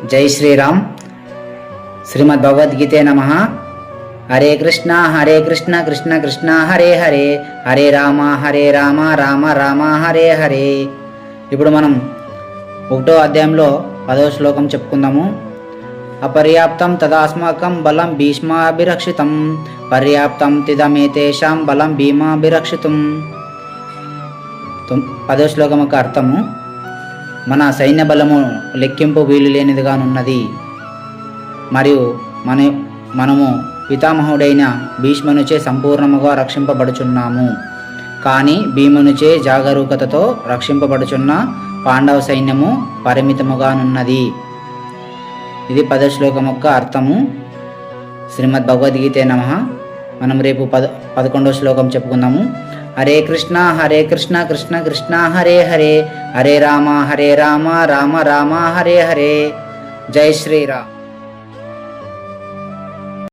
జై శ్రీరామ్. శ్రీమద్ భగవద్గీతే నమః. హరే కృష్ణ కృష్ణ కృష్ణ హరే హరే, హరే రామ రామ రామ హరే హరే. ఇప్పుడు మనం 1వ అధ్యాయంలో 10వ శ్లోకం చెప్పుకుందాము. అపర్యాప్తం తదాస్మాకం బలం భీష్మాభిరక్షితం, పర్యాప్తం తిదమేతేషాం బలం భీమాభిరక్షితం. 10వ శ్లోకం యొక్క అర్థము: మన సైన్య బలము లెక్కింపు వీలు లేనిదిగానున్నది, మరియు మనము పితామహుడైన భీష్మునిచే సంపూర్ణముగా రక్షింపబడుచున్నాము. కానీ భీమునిచే జాగరూకతతో రక్షింపబడుచున్న పాండవ సైన్యము పరిమితముగానున్నది. ఇది 10వ శ్లోకం యొక్క అర్థము. శ్రీమద్ భగవద్గీతే నమః. మనం రేపు 11వ శ్లోకం చెప్పుకుందాము. హరే కృష్ణ కృష్ణ కృష్ణ హరే హరే, హరే రామ రామ రామ హరే హరే. జై శ్రీరామ్.